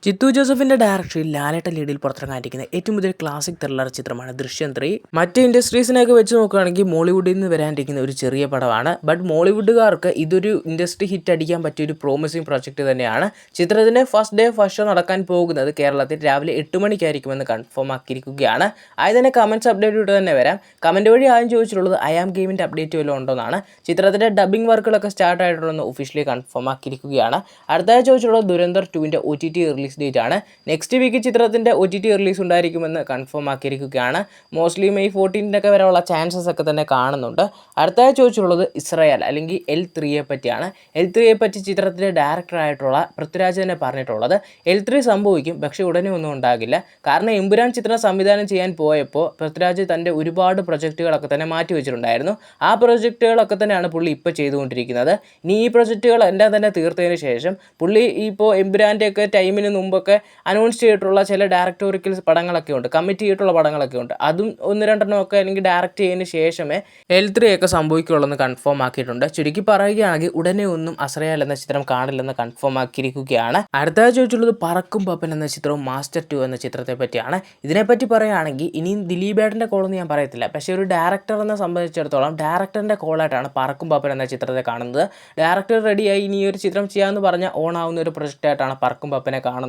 ചിത്തു ജോസഫിന്റെ ഡയറക്ഷനിൽ ലാലേട്ടൻ ലീഡിൽ പുറത്തിറങ്ങാനിരിക്കുന്ന ഏറ്റവും പുതിയ ക്ലാസിക് ത്രില്ലർ ചിത്രമാണ് ദൃശ്യം 3. മറ്റ് ഇൻഡസ്ട്രീസിനെയൊക്കെ വെച്ച് നോക്കുകയാണെങ്കിൽ മോളിവുഡിൽ നിന്ന് വരാനിരിക്കുന്ന ഒരു ചെറിയ പടമാണ്. ബട്ട് മോളിവുഡുകാർക്ക് ഇതൊരു ഇൻഡസ്ട്രി ഹിറ്റ് അടിക്കാൻ പറ്റിയ ഒരു പ്രോമിസിംഗ് പ്രൊജക്റ്റ് തന്നെയാണ്. ചിത്രത്തിന്റെ ഫസ്റ്റ് ഷോ നടക്കാൻ പോകുന്നത് കേരളത്തിൽ രാവിലെ 8 മണിക്കായിരിക്കുമെന്ന് കൺഫേം ആക്കിയിരിക്കുകയാണ്. ആദ്യം തന്നെ കമന്റ്സ് അപ്ഡേറ്റ് ഇട്ട് തന്നെ വരാം. കമന്റ് വഴി ആദ്യം ചോദിച്ചിട്ടുള്ളത് ഐ ആം ഗെയിമിന്റെ അപ്ഡേറ്റ് വല്ലതും ഉണ്ടോന്നാണ്. ചിത്രത്തിന്റെ ഡബിംഗ് വർക്കുകളൊക്കെ സ്റ്റാർട്ട് ആയിട്ടുള്ളതെന്ന് ഒഫീഷ്യലി കൺഫേം ആക്കിയിരിക്കുകയാണ്. അടുത്തായി ചോദിച്ചിട്ടുള്ളത് ദുരന്തർ 2ന്റെ OTT റിലീസ് ഡേറ്റ് ആണ്. നെക്സ്റ്റ് വീക്ക് ചിത്രത്തിന്റെ OTT റിലീസ് ഉണ്ടായിരിക്കുമെന്ന് കൺഫേം ആക്കിയിരിക്കുകയാണ്. മോസ്റ്റ്ലി മെയ് 14 വരെയുള്ള ചാൻസസ് ഒക്കെ തന്നെ കാണുന്നുണ്ട്. അടുത്തായി ചോദിച്ചിട്ടുള്ളത് ഇസ്രായേൽ അല്ലെങ്കിൽ L3 പറ്റിയാണ്. L3 പറ്റി ചിത്രത്തിന്റെ ഡയറക്ടറായിട്ടുള്ള പൃഥ്വിരാജ് തന്നെ പറഞ്ഞിട്ടുള്ളത് L3 സംഭവിക്കും, പക്ഷേ ഉടനെ ഒന്നും ഉണ്ടാകില്ല. കാരണം എമ്പുരാൻ ചിത്രം സംവിധാനം ചെയ്യാൻ പോയപ്പോൾ പൃഥ്വിരാജ് തൻ്റെ ഒരുപാട് പ്രൊജക്റ്റുകളൊക്കെ തന്നെ മാറ്റി വെച്ചിട്ടുണ്ടായിരുന്നു. ആ പ്രൊജക്റ്റുകളൊക്കെ തന്നെയാണ് പുള്ളി ഇപ്പോൾ ചെയ്തുകൊണ്ടിരിക്കുന്നത്. ഇനി ഈ പ്രൊജക്റ്റുകൾ എല്ലാം തന്നെ തീർത്തതിന് ശേഷം പുള്ളി ഇപ്പോൾ എമ്പുരാൻ്റെ ഒക്കെ ടൈമിന് മുമ്പൊക്കെ അനൗൺസ് ചെയ്തിട്ടുള്ള ചില ഡയറക്ടോറിക്കൽ പടങ്ങളൊക്കെ ഉണ്ട്, കമ്മിറ്റ് ചെയ്തിട്ടുള്ള പടങ്ങളൊക്കെ ഉണ്ട്. അതും 1-2 ഒക്കെ അല്ലെങ്കിൽ ഡയറക്റ്റ് ചെയ്തതിന് ശേഷമേ L3 ഒക്കെ സംഭവിക്കുകയുള്ളൂ എന്ന് കൺഫേം ആക്കിയിട്ടുണ്ട്. ചുരുക്കി പറയുകയാണെങ്കിൽ ഉടനെ ഒന്നും അസ്രയാൽ എന്ന ചിത്രം കാണില്ലെന്ന് കൺഫേം ആക്കിയിരിക്കുകയാണ്. അടുത്തതായി ചോദിച്ചുള്ളത് പറക്കും പപ്പൻ എന്ന ചിത്രവും മാസ്റ്റർ 2 എന്ന ചിത്രത്തെ പറ്റിയാണ്. ഇതിനെപ്പറ്റി പറയുകയാണെങ്കിൽ ഇനിയും ദിലീപേട്ടൻ്റെ കോളൊന്നും ഞാൻ പറയത്തില്ല, പക്ഷേ ഒരു ഡയറക്ടർ എന്നെ സംബന്ധിച്ചിടത്തോളം ഡയറക്ടറിൻ്റെ കോളായിട്ടാണ് പറക്കും പപ്പൻ എന്ന ചിത്രത്തെ കാണുന്നത്. ഡയറക്ടർ റെഡിയായി ഇനി ഒരു ചിത്രം ചെയ്യാമെന്ന് പറഞ്ഞാൽ ഓണാവുന്ന ഒരു പ്രൊജക്റ്റായിട്ടാണ് പറക്കും പപ്പനെ കാണുന്നത്.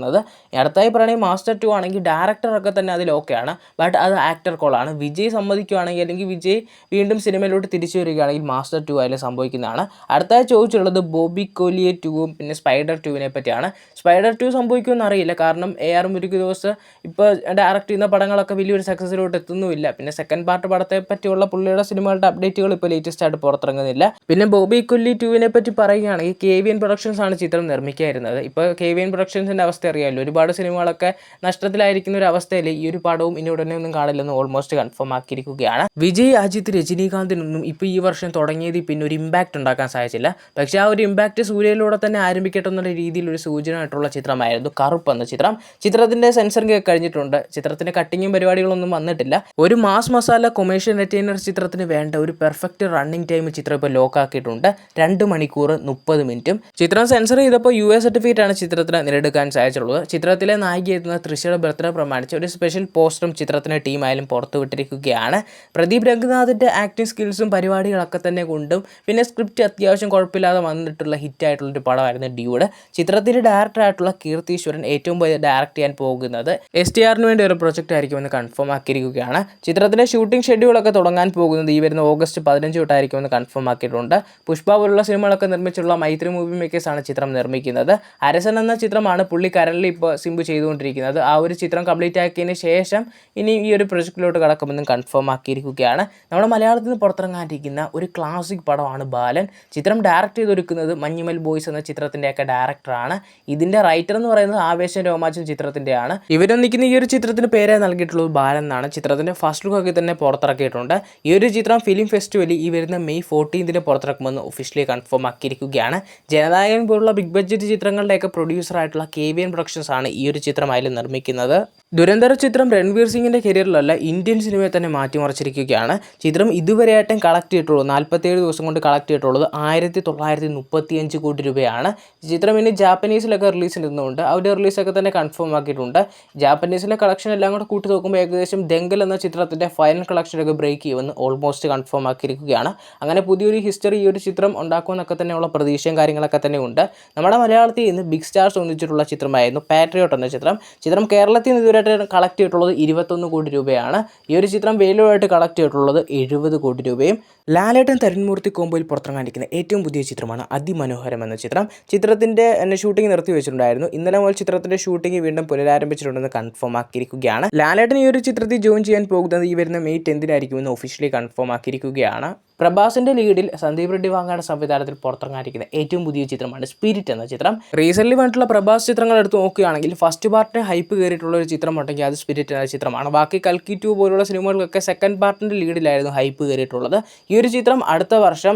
അടുത്തായി പറയുകയാണെങ്കിൽ മാസ്റ്റർ 2 ആണെങ്കിൽ ഡയറക്ടറൊക്കെ തന്നെ അതിൽ ഓക്കെയാണ്, ബട്ട് അത് ആക്ടർ കോളാണ്. വിജയ് സമ്മതിക്കുകയാണെങ്കിൽ അല്ലെങ്കിൽ വിജയ് വീണ്ടും സിനിമയിലോട്ട് തിരിച്ചു വരികയാണെങ്കിൽ മാസ്റ്റർ 2 ആയാലും സംഭവിക്കുന്നതാണ്. അടുത്തായി ചോദിച്ചുള്ളത് ബോബി കോലിയെ 2ഉം പിന്നെ സ്പൈഡർ 2വിനെ പറ്റിയാണ്. സ്പൈഡർ 2 സംഭവിക്കുമെന്ന് അറിയില്ല, കാരണം AR മുരുകദോസ് ഇപ്പോൾ ഡയറക്റ്റ് ചെയ്യുന്ന പടങ്ങളൊക്കെ വലിയൊരു സക്സസിലോട്ട് എത്തുന്നുമില്ല. പിന്നെ സെക്കൻഡ് പാർട്ട് പടത്തെ പറ്റിയുള്ള പുള്ളിയുടെ സിനിമകളുടെ അപ്ഡേറ്റുകൾ ഇപ്പോൾ ലേറ്റസ്റ്റ് ആയിട്ട് പുറത്തിറങ്ങുന്നില്ല. പിന്നെ ബോബി കൊല്ലി 2വിനെ പറ്റി പറയുകയാണെങ്കിൽ KVN പ്രൊഡക്ഷൻസ് ആണ് ചിത്രം നിർമ്മിക്കായിരുന്നത്. ഇപ്പോൾ KVN പ്രൊഡക്ഷൻസിൻ്റെ അവസ്ഥ അറിയാമല്ലോ, ഒരുപാട് സിനിമകളൊക്കെ നഷ്ടത്തിലായിരിക്കുന്ന ഒരു അവസ്ഥയിൽ ഈ ഒരു പടവും ഇനി ഉടനെ ഒന്നും കാണില്ലെന്ന് ഓൾമോസ്റ്റ് കൺഫേം ആക്കിയിരിക്കുകയാണ്. വിജയ്, അജിത്ത്, രജനീകാന്തിനൊന്നും ഇപ്പോൾ ഈ വർഷം തുടങ്ങിയതിൽ പിന്നെ ഒരു ഇമ്പാക്റ്റ് ഉണ്ടാക്കാൻ സാധിച്ചില്ല. പക്ഷേ ആ ഒരു ഇമ്പാക്റ്റ് സൂര്യയിലൂടെ തന്നെ ആരംഭിക്കട്ടെ എന്നുള്ള രീതിയിൽ ഒരു സൂചന ആയിട്ടുള്ള ചിത്രമായിരുന്നു കറുപ്പ് എന്ന ചിത്രം. ചിത്രത്തിന്റെ സെൻസറിംഗ് ഒക്കെ കഴിഞ്ഞിട്ടുണ്ട്. ചിത്രത്തിന്റെ കട്ടിങ്ങും പരിപാടികളൊന്നും വന്നിട്ടില്ല. ഒരു മാസ് മസാല കൊമേഴ്ഷ്യൽ എന്റർടൈനർ ചിത്രത്തിന് വേണ്ട ഒരു പെർഫെക്റ്റ് റണ്ണിംഗ് ടൈം ചിത്രം ഇപ്പോൾ ലോക്ക് ആക്കിയിട്ടുണ്ട്. 2 മണിക്കൂർ 30 മിനിറ്റും. ചിത്രം സെൻസർ ചെയ്തപ്പോൾ US സർട്ടിഫിക്കറ്റ് ആണ് ചിത്രത്തിന് നേടിയെടുക്കാൻ സാധിച്ചുള്ളത്. ചിത്രത്തിലെ നായികയെത്തുന്ന തൃശ്ശയുടെ ബർത്ത്ഡേ പ്രമാണിച്ച് ഒരു സ്പെഷ്യൽ പോസ്റ്ററും ചിത്രത്തിന് ടീമായാലും പുറത്തുവിട്ടിരിക്കുകയാണ്. പ്രദീപ് രംഗനാഥിൻ്റെ ആക്ടിംഗ് സ്കിൽസും പരിപാടികളൊക്കെ തന്നെ കൊണ്ടും പിന്നെ സ്ക്രിപ്റ്റ് അത്യാവശ്യം കുഴപ്പമില്ലാതെ വന്നിട്ടുള്ള ഹിറ്റായിട്ടുള്ളൊരു പടമായിരുന്നു ഡ്യൂഡ്. ചിത്രത്തിൻ്റെ ഡയറക്ടറായിട്ടുള്ള കീർത്തീശ്വരൻ ഏറ്റവും പുതിയ ഡയറക്റ്റ് ചെയ്യാൻ പോകുന്നത് STRന് വേണ്ടി ഒരു പ്രൊജക്റ്റ് ആയിരിക്കുമെന്ന് കൺഫേം ആക്കിയിരിക്കുകയാണ്. ചിത്രത്തിൻ്റെ ഷൂട്ടിംഗ് ഷെഡ്യൂളൊക്കെ തുടങ്ങാൻ പോകുന്നത് ഈ വരുന്ന ഓഗസ്റ്റ് 15 തൊട്ടായിരിക്കുമെന്ന് കൺഫേം ആക്കിയിട്ടുണ്ട്. പുഷ്പ പോലുള്ള സിനിമകളൊക്കെ നിർമ്മിച്ചുള്ള മൈത്രി മൂവി മേക്കേഴ്സ് ആണ് ചിത്രം നിർമ്മിക്കുന്നത്. അരസൻ എന്ന ചിത്രമാണ് പുള്ളി കരളിൽ ഇപ്പോൾ സിംബു ചെയ്തുകൊണ്ടിരിക്കുന്നത്. ആ ഒരു ചിത്രം കംപ്ലീറ്റ് ആക്കിയതിന് ശേഷം ഇനി ഈ ഒരു പ്രൊജക്റ്റിലോട്ട് കടക്കുമെന്നും കൺഫേം ആക്കിയിരിക്കുകയാണ്. നമ്മുടെ മലയാളത്തിൽ നിന്ന് പുറത്തിറങ്ങാനിരിക്കുന്ന ഒരു ക്ലാസിക് പടമാണ് ബാലൻ. ചിത്രം ഡയറക്റ്റ് ചെയ്തൊരുക്കുന്നത് മഞ്ഞുമൽ ബോയ്സ് എന്ന ചിത്രത്തിൻ്റെയൊക്കെ ഡയറക്ടറാണ്. ഇതിൻ്റെ റൈറ്റർ എന്ന് പറയുന്നത് ആവേശം രോമാഞ്ചം ചിത്രത്തിൻ്റെയാണ്. ഇവരൊന്നിക്കുന്ന ഈ ഒരു ചിത്രത്തിന് പേരെ നൽകിയിട്ടുള്ളത് ബാലൻ എന്നാണ്. ചിത്രത്തിൻ്റെ ഫസ്റ്റ് ലുക്കൊക്കെ തന്നെ പുറത്തിറക്കിയിട്ടുണ്ട്. ഈ ഒരു ചിത്രം ഫിലിം ഫെസ്റ്റിവലിൽ ഈ വരുന്ന മെയ് 14 പുറത്തിറക്കുമെന്ന് ഒഫീഷ്യലി കൺഫേം ആക്കിയിരിക്കുകയാണ്. ജനനായകൻ പോലുള്ള ബിഗ് ബഡ്ജറ്റ് ചിത്രങ്ങളുടെയൊക്കെ പ്രൊഡ്യൂസറായിട്ടുള്ള KVN പ്രൊഡക്ഷൻസ് ആണ് ഈ ഒരു ചിത്രമായാലും നിർമ്മിക്കുന്നത്. ദുരന്തർ ചിത്രം രൺവീർ സിംഗിൻ്റെ കരിയറിലല്ല ഇന്ത്യൻ സിനിമയെ തന്നെ മാറ്റിമറിച്ചിരിക്കുകയാണ്. ചിത്രം ഇതുവരെയായിട്ടും കളക്ട് ചെയ്തിട്ടുള്ളത് 47 ദിവസം കൊണ്ട് കളക്ട് ചെയ്തിട്ടുള്ളത് 1935 കോടി രൂപയാണ്. ചിത്രം ഇനി ജാപ്പനീസിലൊക്കെ റിലീസ് ചെയ്യുന്നുണ്ട്. അവരുടെ റിലീസൊക്കെ തന്നെ കൺഫേം ആക്കിയിട്ടുണ്ട്. ജാപ്പനീസിലെ കളക്ഷൻ എല്ലാം കൂടെ കൂട്ടി നോക്കുമ്പോൾ ഏകദേശം ദംഗൽ എന്ന ചിത്രത്തിൻ്റെ ഫൈനൽ കളക്ഷനൊക്കെ ബ്രേക്ക് ചെയ്യുമെന്ന് ഓൾമോസ്റ്റ് കൺഫേം ആക്കിയിരിക്കുകയാണ്. അങ്ങനെ പുതിയൊരു ഹിസ്റ്ററി ഈ ഒരു ചിത്രം ഉണ്ടാക്കുമെന്നൊക്കെ തന്നെയുള്ള പ്രതീക്ഷയും കാര്യങ്ങളൊക്കെ തന്നെ ഉണ്ട്. നമ്മുടെ മലയാളത്തിൽ നിന്ന് ബിഗ് സ്റ്റാർസ് ഒന്നിച്ചിട്ടുള്ള ചിത്രമായിരുന്നു പാട്രിയോട്ട് എന്ന ചിത്രം. ചിത്രം കേരളത്തിൽ നിന്ന് ഇതുവരെയായിട്ട് കളക്ട് ചെയ്തിട്ടുള്ളത് 21 കോടി രൂപയാണ്. ഈ ഒരു ചിത്രം വേലുവായിട്ട് കളക്ട് ചെയ്തിട്ടുള്ളത് 70 കോടി രൂപയും. ലാലേട്ടൻ തരുൺമൂർത്തി കോമ്പോയിൽ പുറത്തിറങ്ങാനിരിക്കുന്ന ഏറ്റവും പുതിയ ചിത്രമാണ് അതിമനോഹരം എന്ന ചിത്രം. ചിത്രത്തിൻ്റെ ഷൂട്ടിംഗ് നിർത്തി വെച്ചിട്ടുണ്ടായിരുന്നു. ഇന്നലെ മുതൽ ചിത്രത്തിൻ്റെ ഷൂട്ടിംഗ് വീണ്ടും പുനരാരംഭിച്ചിട്ടുണ്ടെന്ന് കൺഫേം ആക്കിയിരിക്കുകയാണ്. ലാലേട്ടൻ ഈ ഒരു ചിത്രത്തിൽ ജോയിൻ ചെയ്യാൻ പോകുന്നത് ഈ വരുന്ന മെയ് 10 ഒഫീഷ്യലി കൺഫേം ആക്കിയിരിക്കുകയാണ്. പ്രഭാസിന്റെ ലീഡിൽ സന്ദീപ് റെഡ്ഡി വാങ്ങാട് സംവിധാനത്തിൽ പുറത്തിറങ്ങാനിരിക്കുന്ന ഏറ്റവും പുതിയ ചിത്രമാണ് സ്പിരിറ്റ് എന്ന ചിത്രം. റീസെന്റ് വന്നിട്ടുള്ള പ്രഭാസ് ചിത്രങ്ങൾ എടുത്ത് നോക്കുകയാണെങ്കിൽ ഫസ്റ്റ് പാർട്ടിന് ഹൈപ്പ് കയറിയിട്ടുള്ള ഒരു ചിത്രം ഉണ്ടെങ്കിൽ അത് സ്പിരിറ്റ് എന്ന ചിത്രമാണ്. ബാക്കി കൽക്കി 2 പോലുള്ള സിനിമകൾക്കൊക്കെ സെക്കൻഡ് പാർട്ടിന്റെ ലീഡിലായിരുന്നു ഹൈപ്പ് കയറിയിട്ടുള്ളത്. ഈ ഒരു ചിത്രം അടുത്ത വർഷം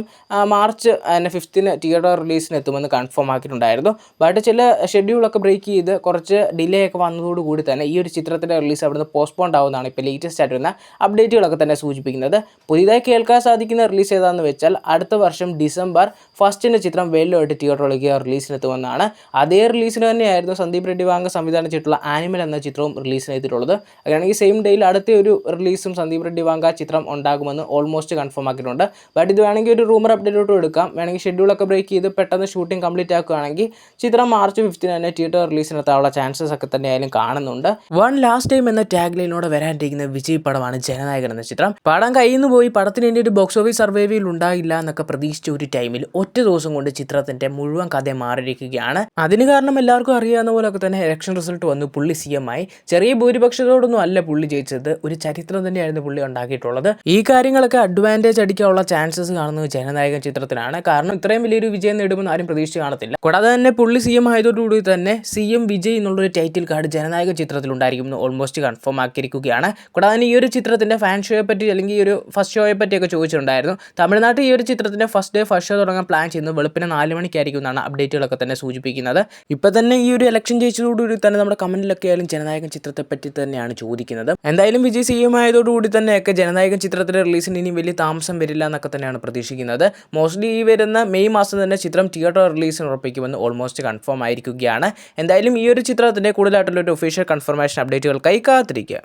മാർച്ച് 5 തിയേറ്റർ റിലീസിന് എത്തുമെന്ന് കൺഫേം ആക്കിയിട്ടുണ്ടായിരുന്നു. ബട്ട് ചില ഷെഡ്യൂളൊക്കെ ബ്രേക്ക് ചെയ്ത് കുറച്ച് ഡിലേ ഒക്കെ വന്നതോടുകൂടി തന്നെ ഈ ഒരു ചിത്രത്തിന്റെ റിലീസ് അവിടുന്ന് പോസ്റ്റ്പോണ്ട് ആവുന്നതാണ് ഇപ്പോൾ ലേറ്റസ്റ്റ് ആയിട്ട് വരുന്ന അപ്ഡേറ്റുകളൊക്കെ തന്നെ സൂചിപ്പിക്കുന്നത്. പുതിയതായി കേൾക്കാൻ സാധിക്കുന്ന റിലീസ് ചെയ്തതെന്ന് വെച്ചാൽ അടുത്ത വർഷം ഡിസംബർ 1 ചിത്രം വെല്ലുമായിട്ട് തിയേറ്ററിലേക്ക് റിലീസിനെത്തുമെന്നാണ്. അതേ റിലീസിന് തന്നെയായിരുന്നു സന്ദീപ് റെഡ്ഡി വാങ്ക സംവിധാനം ചെയ്തിട്ടുള്ള ആനിമൽ എന്ന ചിത്രവും റിലീസിനെത്തിയിട്ടുള്ളത്. അങ്ങനെയാണെങ്കിൽ സെയിം ഡേയിൽ അടുത്ത ഒരു റിലീസും സന്ദീപ് റെഡ്ഡി വാങ്ക ചിത്രം ഉണ്ടാകുമെന്ന് ഓൾമോസ്റ്റ് കൺഫേം ആക്കിയിട്ടുണ്ട്. ബട്ട് ഇത് വേണമെങ്കിൽ ഒരു റൂമർ അപ്ഡേറ്റോട്ട് എടുക്കാം. വേണമെങ്കിൽ ഷെഡ്യൂളൊക്കെ ബ്രേക്ക് ചെയ്ത് പെട്ടെന്ന് ഷൂട്ടിംഗ് കംപ്ലീറ്റ് ആക്കുകയാണെങ്കിൽ ചിത്രം മാർച്ച് 5 തന്നെ തിയേറ്റർ റിലീസിനെത്താനുള്ള ചാൻസസ് ഒക്കെ തന്നെയായാലും കാണുന്നുണ്ട്. വൺ ലാസ്റ്റ് ടൈം എന്ന ടാഗ് ലൈനോടെ വരാനിരിക്കുന്ന വിജയ് പടമാണ് ജനനായകൻ എന്ന ചിത്രം. പടം കയ്യിൽ നിന്ന് പോയി പടത്തിന് വേണ്ടി ഒരു ബോക്സ് ഓഫീസ് സർവൈവൽ ഉണ്ടാകില്ല എന്നൊക്കെ പ്രതീക്ഷിച്ച ഒരു ടൈമിൽ ഒറ്റ ദിവസം കൊണ്ട് ചിത്രത്തിന്റെ മുഴുവൻ കഥ മാറിയിരിക്കുകയാണ്. അതിന് കാരണം എല്ലാവർക്കും അറിയാവുന്ന പോലൊക്കെ തന്നെ ഇലക്ഷൻ റിസൾട്ട് വന്നു. പുള്ളി CM ആയി. ചെറിയ ഭൂരിപക്ഷത്തോടൊന്നും അല്ല പുള്ളി ജയിച്ചത്. ഒരു ചരിത്രം തന്നെയായിരുന്നു പുള്ളി ഉണ്ടാക്കിയിട്ടുള്ളത്. ഈ കാര്യങ്ങളൊക്കെ അഡ്വാൻറ്റേജ് അടിക്കാനുള്ള ചാൻസസ് കാണുന്നത് ജനനായകൻ ചിത്രത്തിലാണ്. കാരണം ഇത്രയും വലിയൊരു വിജയം നേടുമെന്ന് ആരും പ്രതീക്ഷിച്ച് കാണത്തില്ല. കൂടാതെ തന്നെ പുള്ളി CM ആയതോടുകൂടി തന്നെ CM വിജയ് എന്നുള്ളൊരു ടൈറ്റിൽ കാർഡ് ജനനായകൻ ചിത്രത്തിൽ ഉണ്ടായിരിക്കുമെന്ന് ഓൾമോസ്റ്റ് കൺഫേം ആക്കിയിരിക്കുകയാണ്. കൂടാതെ ഈ ഒരു ചിത്രത്തിന്റെ ഫാൻ ഷോയെ പറ്റി അല്ലെങ്കിൽ ഈ ഒരു ഫസ്റ്റ് ഷോയെ പറ്റിയൊക്കെ ചോദിച്ചിട്ടുണ്ടായിരുന്നു. തമിഴ്നാട്ടിൽ ഈ ഒരു ചിത്രത്തിന്റെ ഫസ്റ്റ് ഷോ തുടങ്ങാൻ പ്ലാൻ ചെയ്യുന്നത് വെളുപ്പിന് 4 മണിക്കായിരിക്കും എന്നാണ് അപ്ഡേറ്റുകളൊക്കെ തന്നെ സൂചിപ്പിക്കുന്നത്. ഇപ്പം തന്നെ ഈ ഒരു ഇലക്ഷൻ ജയിച്ചതോടുകൂടി തന്നെ നമ്മുടെ കമന്റിലൊക്കെ ആയാലും ജനനായകൻ ചിത്രത്തെ പറ്റി തന്നെയാണ് ചോദിക്കുന്നത്. എന്തായാലും വിജയ് CM ആയതോടുകൂടി തന്നെയൊക്കെ ജനനായകൻ ചിത്രത്തിന്റെ റിലീസിന് ഇനി വലിയ താമസം വരില്ല എന്നൊക്കെ തന്നെയാണ് പ്രതീക്ഷിക്കുന്നത്. മോസ്റ്റ്ലി ഈ വരുന്ന മെയ് മാസം തന്നെ ചിത്രം തിയേറ്റർ റിലീസിന് ഉറപ്പിക്കുമെന്ന് ഓൾമോസ്റ്റ് കൺഫേം ആയിരിക്കുകയാണ്. എന്തായാലും ഈ ഒരു ചിത്രത്തിന്റെ കൂടുതലായിട്ടുള്ള ഒരു ഒഫീഷ്യൽ കൺഫർമേഷൻ അപ്ഡേറ്റുകൾക്കായി കാത്തിരിക്കുക.